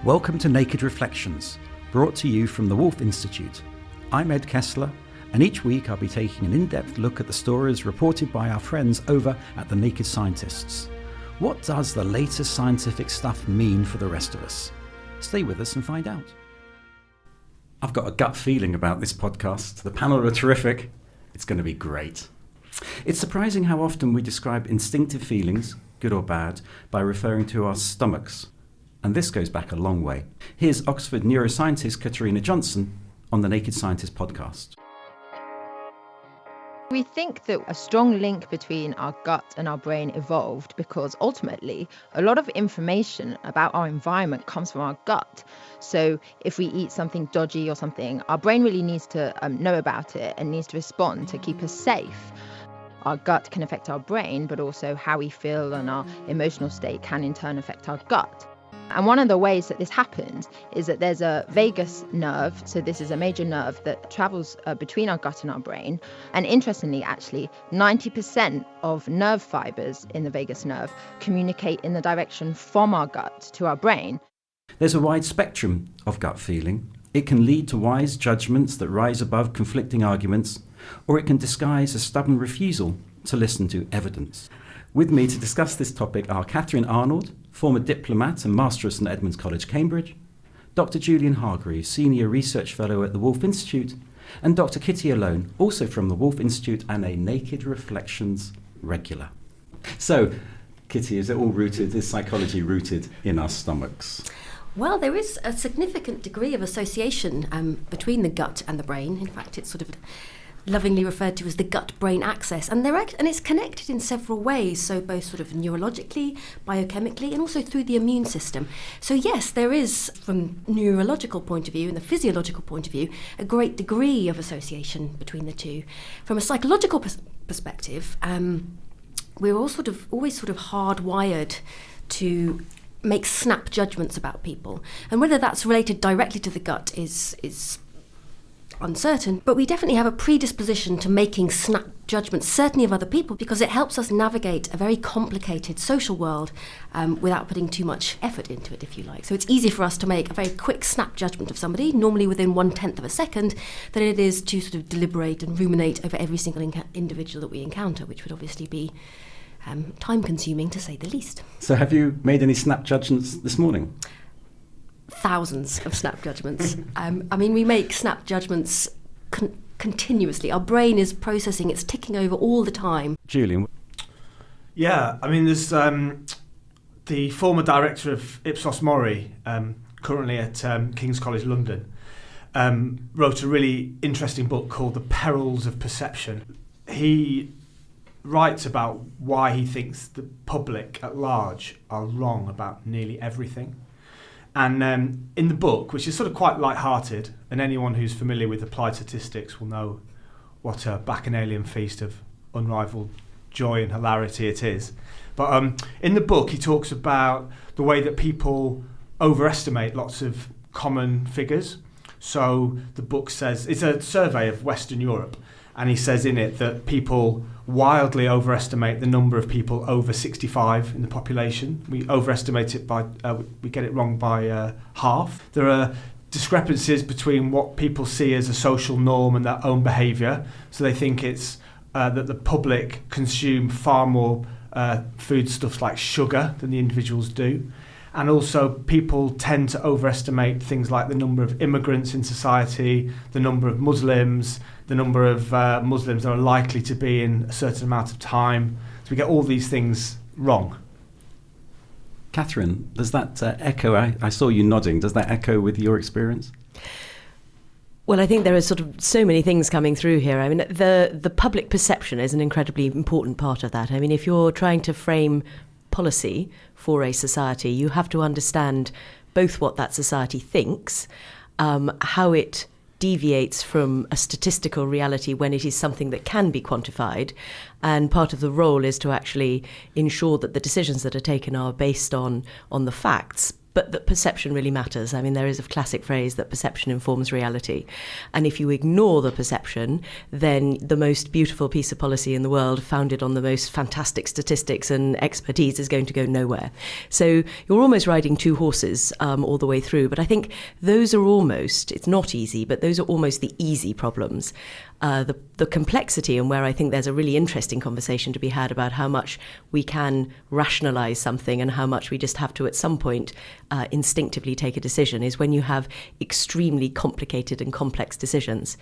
Welcome to Naked Reflections, brought to you from the Wolf Institute. I'm Ed Kessler, and each week I'll be taking an in-depth look at the stories reported by our friends over at the Naked Scientists. What does the latest scientific stuff mean for the rest of us? Stay with us and find out. I've got a gut feeling about this podcast. The panel are terrific. It's going to be great. It's surprising how often we describe instinctive feelings, good or bad, by referring to our stomachs. And this goes back a long way. Here's Oxford neuroscientist Katarina Johnson on the Naked Scientist podcast. We think that a strong link between our gut and our brain evolved because ultimately a lot of information about our environment comes from our gut. So if we eat something dodgy or something, our brain really needs to know about it and needs to respond to keep us safe. Our gut can affect our brain, but also how we feel and our emotional state can in turn affect our gut. And one of the ways that this happens is that there's a vagus nerve. So this is a major nerve that travels between our gut and our brain. And interestingly, actually, 90% of nerve fibers in the vagus nerve communicate in the direction from our gut to our brain. There's a wide spectrum of gut feeling. It can lead to wise judgments that rise above conflicting arguments, or it can disguise a stubborn refusal to listen to evidence. With me to discuss this topic are Catherine Arnold, former diplomat and master at St Edmund's College, Cambridge, Dr. Julian Hargreaves, Senior Research Fellow at the Wolf Institute, and Dr. Kitty Alone, also from the Wolf Institute and a Naked Reflections regular. So, Kitty, is it all rooted, is psychology rooted in our stomachs? Well, there is a significant degree of association between the gut and the brain. In fact, it's sort of lovingly referred to as the gut-brain axis, and it's connected in several ways, so both sort of neurologically, biochemically, and also through the immune system. So yes, there is, from neurological point of view and the physiological point of view, a great degree of association between the two. From a psychological perspective, we're all always hardwired to make snap judgments about people, and whether that's related directly to the gut is uncertain, but we definitely have a predisposition to making snap judgments, certainly of other people, because it helps us navigate a very complicated social world without putting too much effort into it, if you like. So it's easy for us to make a very quick snap judgment of somebody, normally within 1/10 of a second, than it is to sort of deliberate and ruminate over every single individual that we encounter, which would obviously be time-consuming, to say the least. So have you made any snap judgments this morning? Thousands of snap judgments. We make snap judgments continuously. Our brain is processing, it's ticking over all the time. Julian? Yeah, there's the former director of Ipsos Mori, currently at King's College London, wrote a really interesting book called The Perils of Perception. He writes about why he thinks the public at large are wrong about nearly everything. And in the book, which is sort of quite light-hearted, and anyone who's familiar with applied statistics will know what a bacchanalian feast of unrivaled joy and hilarity it is. But in the book, he talks about the way that people overestimate lots of common figures. So the book says, it's a survey of Western Europe, and he says in it that people wildly overestimate the number of people over 65 in the population. We overestimate it by, we get it wrong by half. There are discrepancies between what people see as a social norm and their own behaviour. So they think it's that the public consume far more foodstuffs like sugar than the individuals do. And also people tend to overestimate things like the number of immigrants in society, the number of Muslims, the number of Muslims that are likely to be in a certain amount of time. So we get all these things wrong. Catherine, does that echo, I saw you nodding, does that echo with your experience? Well, I think there are sort of so many things coming through here. The public perception is an incredibly important part of that. If you're trying to frame policy for a society, you have to understand both what that society thinks, how it deviates from a statistical reality when it is something that can be quantified, and part of the role is to actually ensure that the decisions that are taken are based on the facts, but that perception really matters. I mean, there is a classic phrase that perception informs reality. And if you ignore the perception, then the most beautiful piece of policy in the world, founded on the most fantastic statistics and expertise, is going to go nowhere. So you're almost riding two horses all the way through. But I think those are almost, it's not easy, but those are almost the easy problems. The complexity, and where I think there's a really interesting conversation to be had about how much we can rationalise something and how much we just have to at some point instinctively take a decision, is when you have extremely complicated and complex decisions.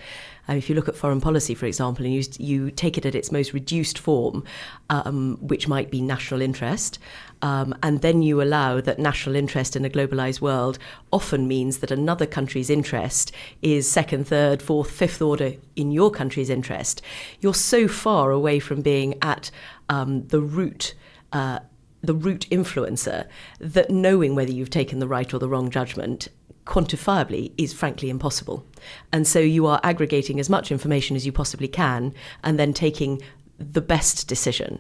If you look at foreign policy, for example, and you take it at its most reduced form, which might be national interest, and then you allow that national interest in a globalised world often means that another country's interest is second, third, fourth, fifth order in your country's interest, you're so far away from being at the root influencer that knowing whether you've taken the right or the wrong judgment quantifiably is frankly impossible. And so you are aggregating as much information as you possibly can and then taking the best decision.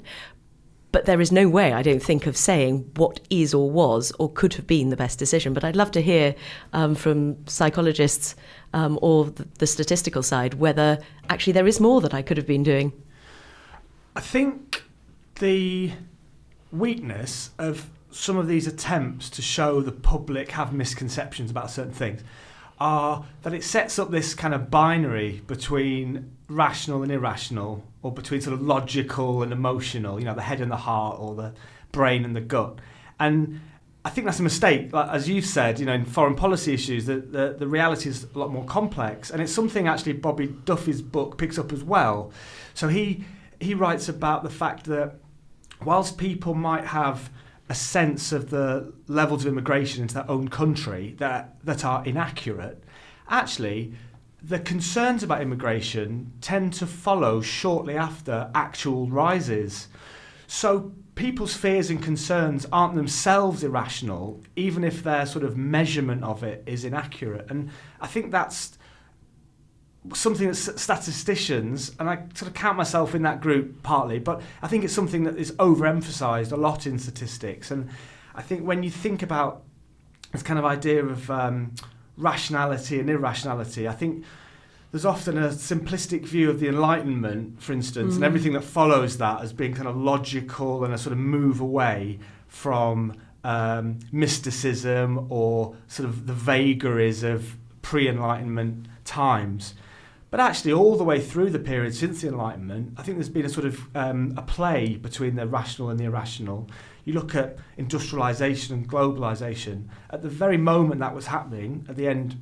But there is no way, I don't think, of saying what is or was or could have been the best decision. But I'd love to hear from psychologists or the statistical side whether actually there is more that I could have been doing. I think the weakness of some of these attempts to show the public have misconceptions about certain things are that it sets up this kind of binary between rational and irrational, or between sort of logical and emotional, the head and the heart, or the brain and the gut. And I think that's a mistake. Like, as you've said, in foreign policy issues, the reality is a lot more complex. And it's something actually Bobby Duffy's book picks up as well. So he writes about the fact that whilst people might have a sense of the levels of immigration into their own country that are inaccurate, actually the concerns about immigration tend to follow shortly after actual rises. So people's fears and concerns aren't themselves irrational, even if their sort of measurement of it is inaccurate. And I think that's something that statisticians, and I sort of count myself in that group partly, but I think it's something that is overemphasised a lot in statistics. And I think when you think about this kind of idea of rationality and irrationality, I think there's often a simplistic view of the Enlightenment, for instance, and everything that follows that as being kind of logical and a sort of move away from mysticism or sort of the vagaries of pre-Enlightenment times. But actually, all the way through the period since the Enlightenment, I think there's been a sort of a play between the rational and the irrational. You look at industrialisation and globalisation. At the very moment that was happening, at the end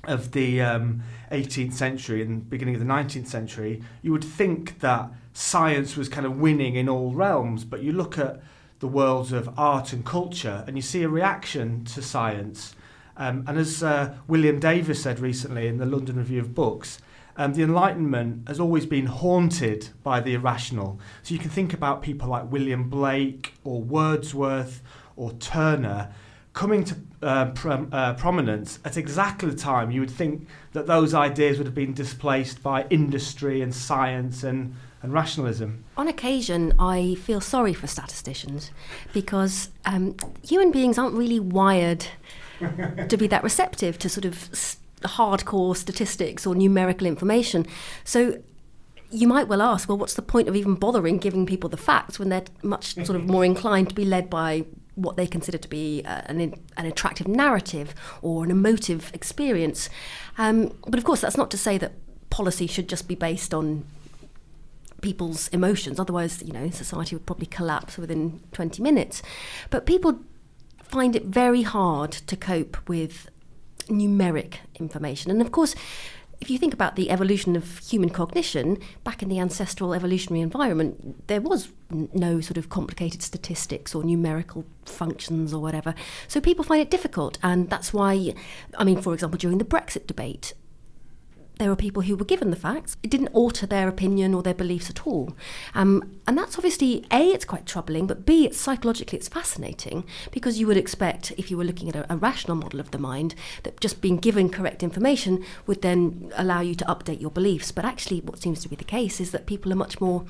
of the 18th century and beginning of the 19th century, you would think that science was kind of winning in all realms. But you look at the worlds of art and culture and you see a reaction to science. And as William Davis said recently in the London Review of Books, the Enlightenment has always been haunted by the irrational. So you can think about people like William Blake or Wordsworth or Turner coming to prominence at exactly the time you would think that those ideas would have been displaced by industry and science and rationalism. On occasion, I feel sorry for statisticians because human beings aren't really wired to be that receptive to sort of hardcore statistics or numerical information. So you might well ask, well, what's the point of even bothering giving people the facts when they're much sort of more inclined to be led by what they consider to be an attractive narrative or an emotive experience? But of course, that's not to say that policy should just be based on people's emotions. Otherwise, society would probably collapse within 20 minutes. But people find it very hard to cope with numeric information. And of course, if you think about the evolution of human cognition, back in the ancestral evolutionary environment, there was no sort of complicated statistics or numerical functions or whatever. So people find it difficult. And that's why, for example, during the Brexit debate, there were people who were given the facts. It didn't alter their opinion or their beliefs at all. And that's obviously, A, it's quite troubling, but B, psychologically it's fascinating, because you would expect, if you were looking at a rational model of the mind, that just being given correct information would then allow you to update your beliefs. But actually what seems to be the case is that people are much more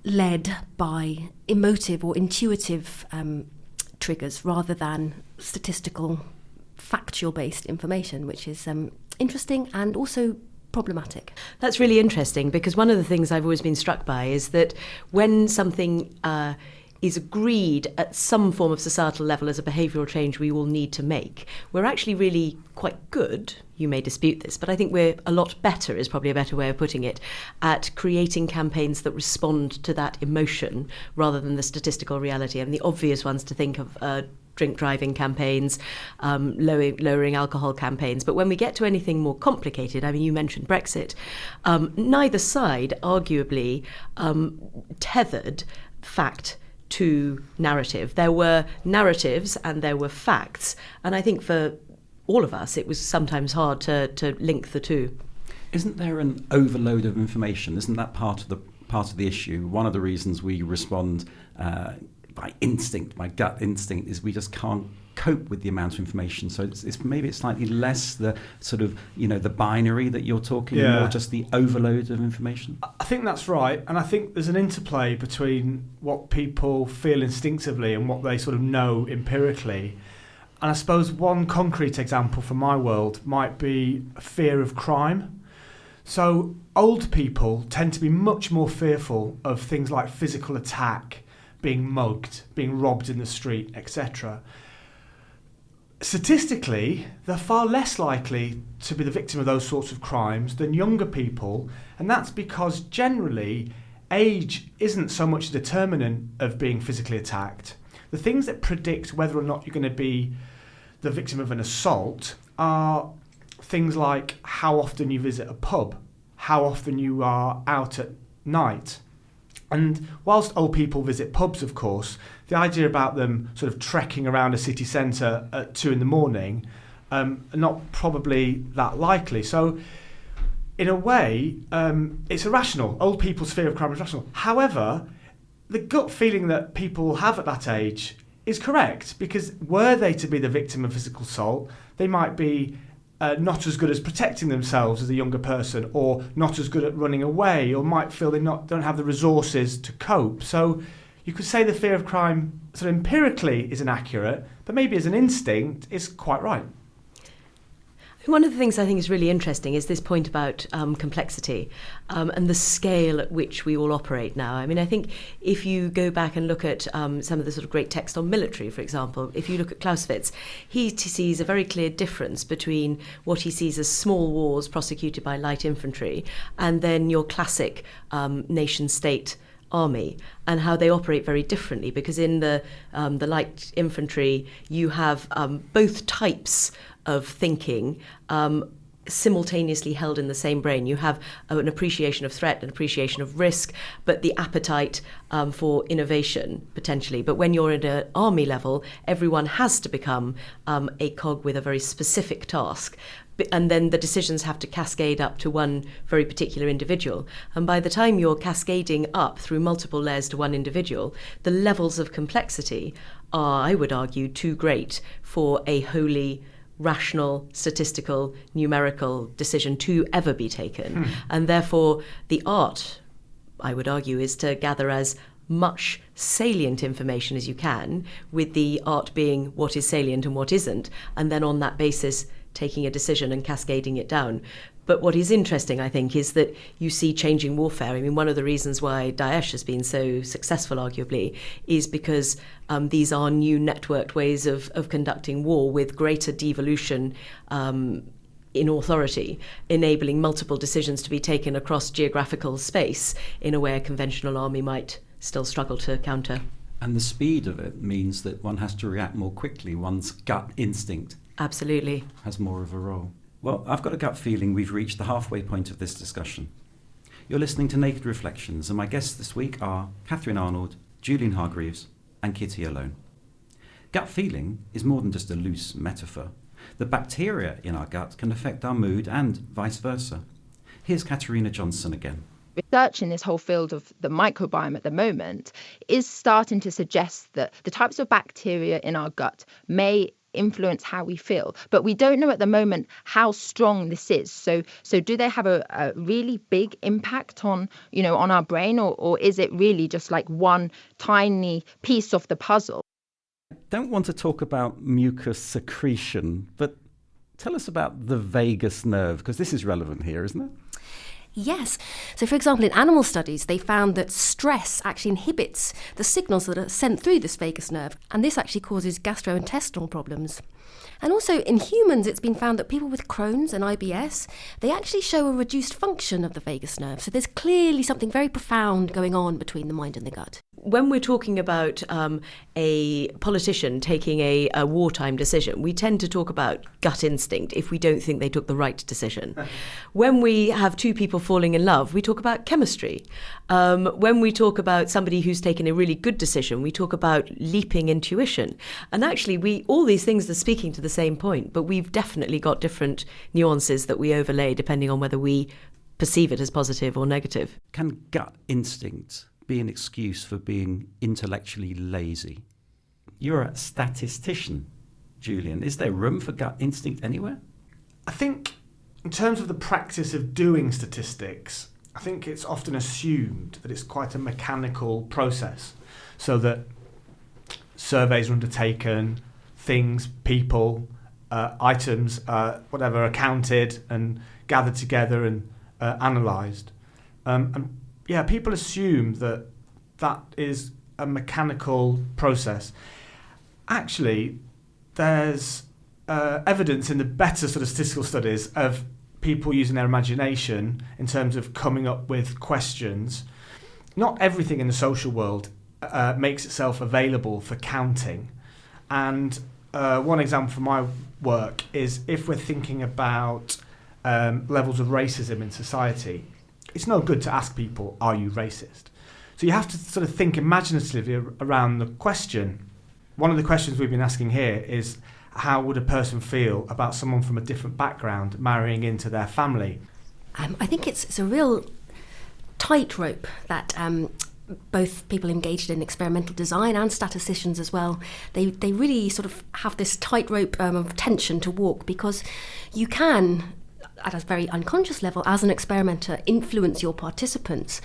led by emotive or intuitive triggers rather than statistical, factual-based information, which is interesting and also problematic. That's really interesting, because one of the things I've always been struck by is that when something is agreed at some form of societal level as a behavioural change we all need to make, we're actually really quite good, you may dispute this, but I think we're a lot better, is probably a better way of putting it, at creating campaigns that respond to that emotion rather than the statistical reality. And the obvious ones to think of drink driving campaigns, lowering alcohol campaigns. But when we get to anything more complicated, I mean, you mentioned Brexit, neither side arguably tethered fact to narrative. There were narratives and there were facts. And I think for all of us, it was sometimes hard to link the two. Isn't there an overload of information? Isn't that part of the issue? One of the reasons we respond by instinct, by gut instinct, is we just can't cope with the amount of information. So it's maybe it's slightly less the sort of, the binary that you're talking, more just the overload of information. I think that's right, and I think there's an interplay between what people feel instinctively and what they sort of know empirically. And I suppose one concrete example from my world might be a fear of crime. So old people tend to be much more fearful of things like physical attack, being mugged, being robbed in the street, etc. Statistically, they're far less likely to be the victim of those sorts of crimes than younger people, and that's because generally age isn't so much a determinant of being physically attacked. The things that predict whether or not you're going to be the victim of an assault are things like how often you visit a pub, how often you are out at night. And whilst old people visit pubs, of course, the idea about them sort of trekking around a city centre at 2 a.m, are not probably that likely. So in a way, it's irrational. Old people's fear of crime is rational. However, the gut feeling that people have at that age is correct, because were they to be the victim of physical assault, they might be not as good as protecting themselves as a younger person, or not as good at running away, or might feel they don't have the resources to cope. So you could say the fear of crime sort of empirically is inaccurate, but maybe as an instinct it's quite right. One of the things I think is really interesting is this point about complexity and the scale at which we all operate now. I mean, I think if you go back and look at some of the sort of great text on military, for example, if you look at Clausewitz, he sees a very clear difference between what he sees as small wars prosecuted by light infantry and then your classic nation-state army, and how they operate very differently, because in the light infantry you have both types of thinking simultaneously held in the same brain. You have an appreciation of threat, an appreciation of risk, but the appetite for innovation potentially. But when you're at an army level, everyone has to become a cog with a very specific task. And then the decisions have to cascade up to one very particular individual. And by the time you're cascading up through multiple layers to one individual, the levels of complexity are, I would argue, too great for a wholly rational, statistical, numerical decision to ever be taken. And therefore, the art, I would argue, is to gather as much salient information as you can, with the art being what is salient and what isn't, and then on that basis taking a decision and cascading it down. But what is interesting, I think, is that you see changing warfare. I mean, one of the reasons why Daesh has been so successful, arguably, is because these are new networked ways of conducting war with greater devolution in authority, enabling multiple decisions to be taken across geographical space in a way a conventional army might still struggle to counter. And the speed of it means that one has to react more quickly. One's gut instinct Absolutely has more of a role. Well, I've got a gut feeling we've reached the halfway point of this discussion. You're listening to Naked Reflections, and my guests this week are Catherine Arnold, Julian Hargreaves, and Kitty Alone. Gut feeling is more than just a loose metaphor. The bacteria in our gut can affect our mood and vice versa. Here's Katarina Johnson again. Research in this whole field of the microbiome at the moment is starting to suggest that the types of bacteria in our gut may influence how we feel, but we don't know at the moment how strong this is. So do they have a really big impact on on our brain, or is it really just like one tiny piece of the puzzle? don't want to talk about mucus secretion, but tell us about the vagus nerve, because this is relevant here, isn't it? Yes. So, for example, in animal studies, they found that stress actually inhibits the signals that are sent through this vagus nerve, and this actually causes gastrointestinal problems. And also in humans, it's been found that people with Crohn's and IBS, they actually show a reduced function of the vagus nerve. So there's clearly something very profound going on between the mind and the gut. When we're talking about a politician taking a wartime decision, we tend to talk about gut instinct if we don't think they took the right decision. When we have two people falling in love, we talk about chemistry. When we talk about somebody who's taken a really good decision, we talk about leaping intuition. And actually, all these things are speaking to the same point, but we've definitely got different nuances that we overlay depending on whether we perceive it as positive or negative. Can gut instinct be an excuse for being intellectually lazy? You're a statistician, Julian. Is there room for gut instinct anywhere? I think in terms of the practice of doing statistics, I think it's often assumed that it's quite a mechanical process, so that surveys are undertaken, things, people, items, whatever, are counted and gathered together and analysed. And yeah, people assume that that is a mechanical process. Actually, there's evidence in the better sort of statistical studies of people using their imagination in terms of coming up with questions. Not everything in the social world makes itself available for counting. And one example from my work is if we're thinking about levels of racism in society, it's no good to ask people, are you racist? So you have to sort of think imaginatively around the question. One of the questions we've been asking here is, how would a person feel about someone from a different background marrying into their family? I think it's a real tightrope that both people engaged in experimental design and statisticians as well, they really sort of have this tightrope of tension to walk, because you can, at a very unconscious level, as an experimenter, influence your participants,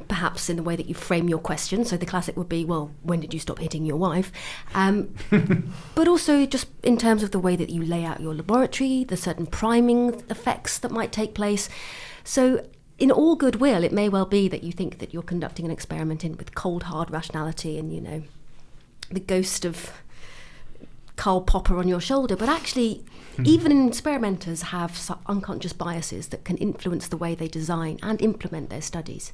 perhaps in the way that you frame your question. So the classic would be, well, when did you stop hitting your wife? But also just in terms of the way that you lay out your laboratory, the certain priming effects that might take place. So in all goodwill, it may well be that you think that you're conducting an experiment with cold, hard rationality and, the ghost of Karl Popper on your shoulder, but actually even experimenters have some unconscious biases that can influence the way they design and implement their studies.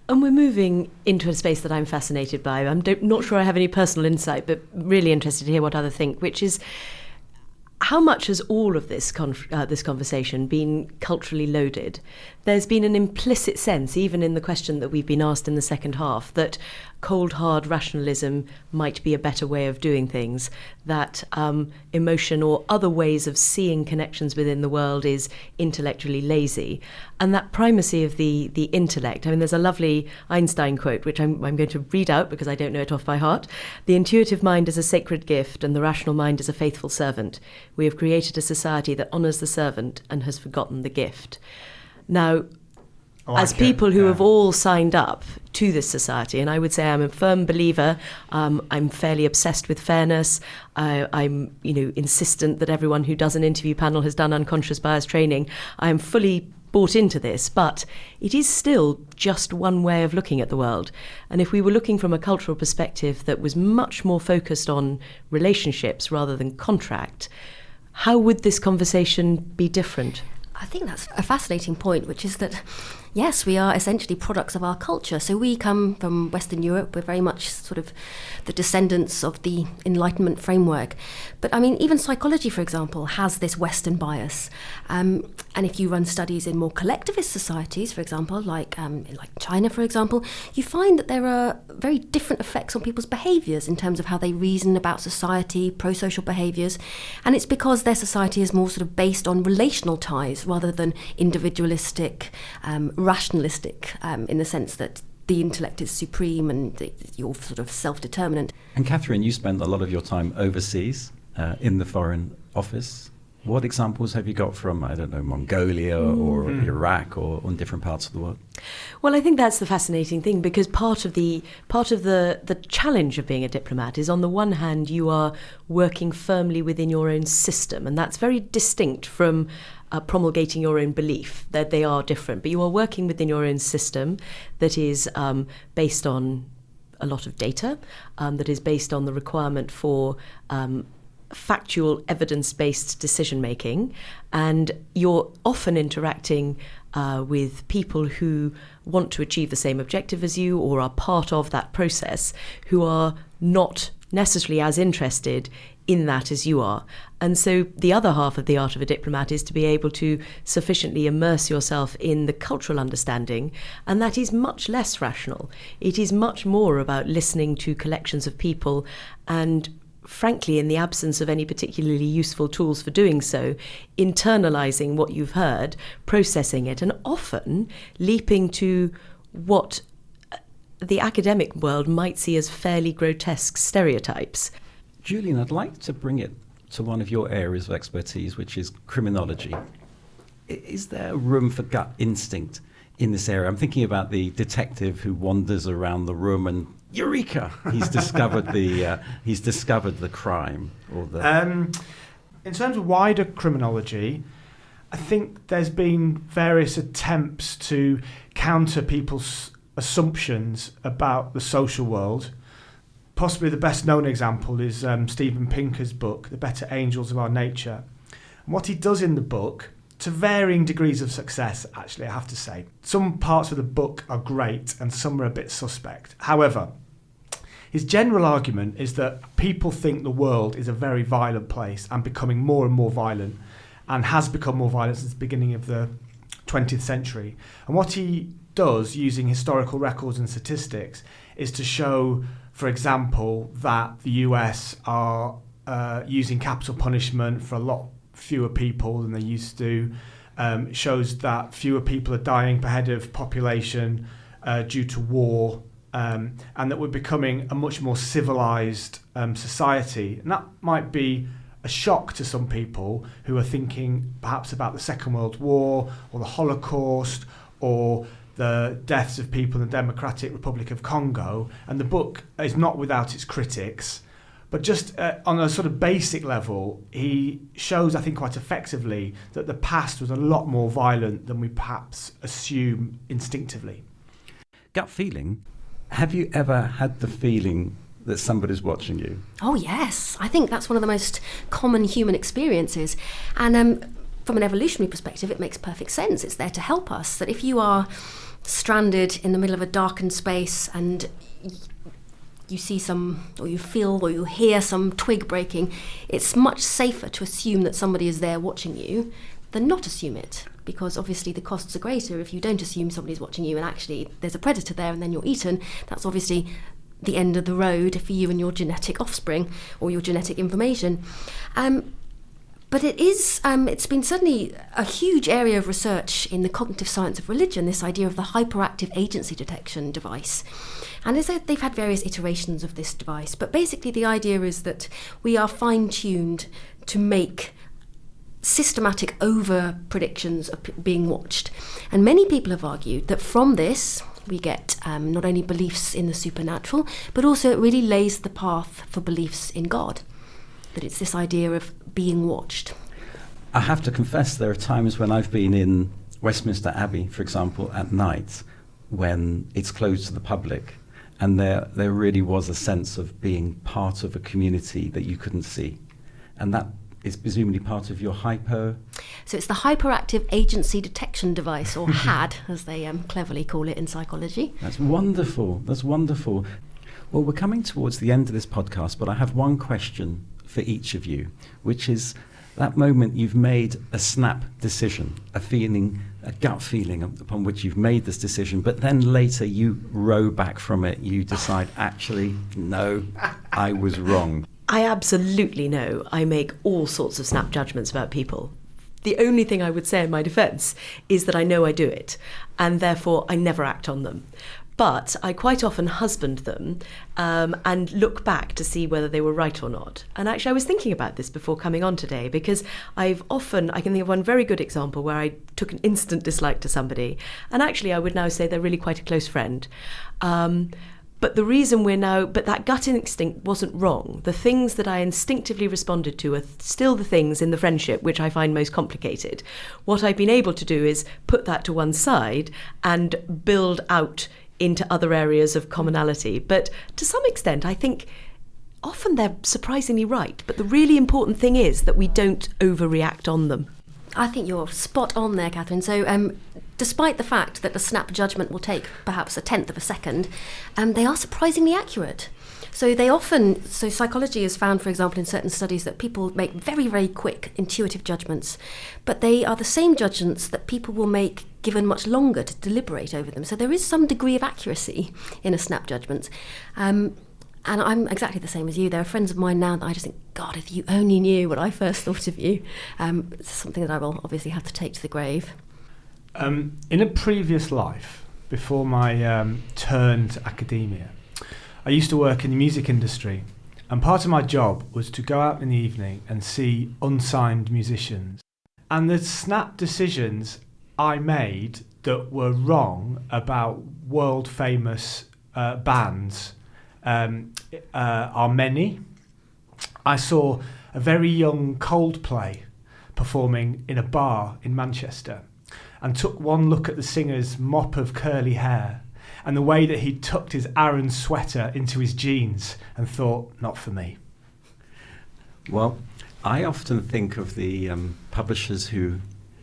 And we're moving into a space that I'm fascinated by. I'm not sure I have any personal insight, but really interested to hear what others think, which is, how much has all of this conversation been culturally loaded? There's been an implicit sense, even in the question that we've been asked in the second half, that cold, hard rationalism might be a better way of doing things, that emotion or other ways of seeing connections within the world is intellectually lazy, and that primacy of the intellect. I mean, there's a lovely Einstein quote, which I'm going to read out because I don't know it off by heart. "The intuitive mind is a sacred gift, and the rational mind is a faithful servant. We have created a society that honours the servant and has forgotten the gift." Now, as people who have all signed up to this society, and I would say I'm a firm believer, I'm fairly obsessed with fairness, I'm insistent that everyone who does an interview panel has done unconscious bias training. I'm fully bought into this, but it is still just one way of looking at the world. And if we were looking from a cultural perspective that was much more focused on relationships rather than contract, how would this conversation be different? I think that's a fascinating point, which is that, yes, we are essentially products of our culture. So we come from Western Europe. We're very much sort of the descendants of the Enlightenment framework. But I mean, even psychology, for example, has this Western bias. And if you run studies in more collectivist societies, for example, like China, for example, you find that there are very different effects on people's behaviours in terms of how they reason about society, pro-social behaviours. And it's because their society is more sort of based on relational ties rather than individualistic, rationalistic, in the sense that the intellect is supreme and you're sort of self-determinant. And Catherine, you spent a lot of your time overseas in the Foreign Office. What examples have you got from, I don't know, Mongolia or Iraq or on different parts of the world? Well, I think that's the fascinating thing, because part of the challenge of being a diplomat is, on the one hand, you are working firmly within your own system, and that's very distinct from promulgating your own belief, that they are different. But you are working within your own system that is based on a lot of data, that is based on the requirement for factual, evidence-based decision-making, and you're often interacting with people who want to achieve the same objective as you, or are part of that process, who are not necessarily as interested in that as you are. And so the other half of the art of a diplomat is to be able to sufficiently immerse yourself in the cultural understanding, and that is much less rational. It is much more about listening to collections of people and, frankly, in the absence of any particularly useful tools for doing so, internalising what you've heard, processing it, and often leaping to what the academic world might see as fairly grotesque stereotypes. Julian, I'd like to bring it to one of your areas of expertise, which is criminology. Is there room for gut instinct in this area? I'm thinking about the detective who wanders around the room and eureka! He's discovered the crime. Or the in terms of wider criminology, I think there's been various attempts to counter people's assumptions about the social world. Possibly the best known example is Steven Pinker's book, The Better Angels of Our Nature. And what he does in the book, to varying degrees of success, actually, I have to say, some parts of the book are great and some are a bit suspect. However, his general argument is that people think the world is a very violent place and becoming more and more violent, and has become more violent since the beginning of the 20th century. And what he does, using historical records and statistics, is to show, for example, that the US are using capital punishment for a lot fewer people than they used to. It shows that fewer people are dying per head of population due to war, and that we're becoming a much more civilized society. And that might be a shock to some people who are thinking perhaps about the Second World War or the Holocaust or the deaths of people in the Democratic Republic of Congo. And the book is not without its critics, but just on a sort of basic level, he shows, I think, quite effectively that the past was a lot more violent than we perhaps assume instinctively. Gut feeling. Have you ever had the feeling that somebody's watching you? Oh, yes. I think that's one of the most common human experiences. And from an evolutionary perspective, it makes perfect sense. It's there to help us, that if you are stranded in the middle of a darkened space and you see or you feel or you hear some twig breaking, it's much safer to assume that somebody is there watching you than not assume it, because obviously the costs are greater if you don't assume somebody's watching you and actually there's a predator there and then you're eaten. That's obviously the end of the road for you and your genetic offspring or your genetic information. But it's been certainly a huge area of research in the cognitive science of religion, this idea of the hyperactive agency detection device. And they've had various iterations of this device, but basically the idea is that we are fine-tuned to make systematic over-predictions of being watched. And many people have argued that from this we get not only beliefs in the supernatural, but also it really lays the path for beliefs in God. That it's this idea of being watched. I have to confess, there are times when I've been in Westminster Abbey, for example, at night, when it's closed to the public, and there really was a sense of being part of a community that you couldn't see. And that is presumably part of your hypo... So it's the hyperactive agency detection device, or HAD, as they cleverly call it in psychology. That's wonderful. That's wonderful. Well, we're coming towards the end of this podcast, but I have one question for each of you, which is that moment you've made a snap decision, a gut feeling upon which you've made this decision, but then later you row back from it. You decide, actually, no, I was wrong. I absolutely know I make all sorts of snap judgments about people. The only thing I would say in my defence is that I know I do it, and therefore I never act on them. But I quite often husband them and look back to see whether they were right or not. And actually, I was thinking about this before coming on today, because I can think of one very good example where I took an instant dislike to somebody. And actually, I would now say they're really quite a close friend. But that gut instinct wasn't wrong. The things that I instinctively responded to are still the things in the friendship which I find most complicated. What I've been able to do is put that to one side and build out into other areas of commonality. But to some extent, I think often they're surprisingly right. But the really important thing is that we don't overreact on them. I think you're spot on there, Catherine. So despite the fact that the snap judgment will take perhaps a tenth of a second, they are surprisingly accurate. So psychology has found, for example, in certain studies that people make very, very quick intuitive judgments, but they are the same judgments that people will make given much longer to deliberate over them. So there is some degree of accuracy in a snap judgment. And I'm exactly the same as you. There are friends of mine now that I just think, God, if you only knew what I first thought of you. It's something that I will obviously have to take to the grave. In a previous life, before my turn to academia, I used to work in the music industry. And part of my job was to go out in the evening and see unsigned musicians. And the snap decisions I made that were wrong about world famous bands are many. I saw a very young Coldplay performing in a bar in Manchester and took one look at the singer's mop of curly hair and the way that he tucked his Aran sweater into his jeans and thought, not for me. Well, I often think of the publishers who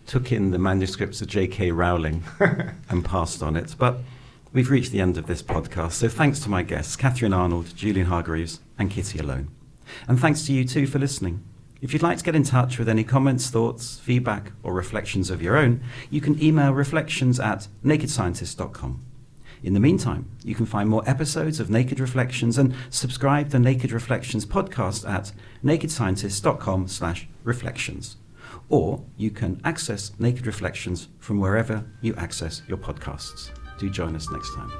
took in the manuscripts of J.K. Rowling and passed on it, but we've reached the end of this podcast, so thanks to my guests, Catherine Arnold, Julian Hargreaves and Kitty Alone. And thanks to you too for listening. If you'd like to get in touch with any comments, thoughts, feedback or reflections of your own, you can email reflections@nakedscientist.com. In the meantime, you can find more episodes of Naked Reflections and subscribe to the Naked Reflections podcast at nakedscientist.com/reflections. Or you can access Naked Reflections from wherever you access your podcasts. Do join us next time.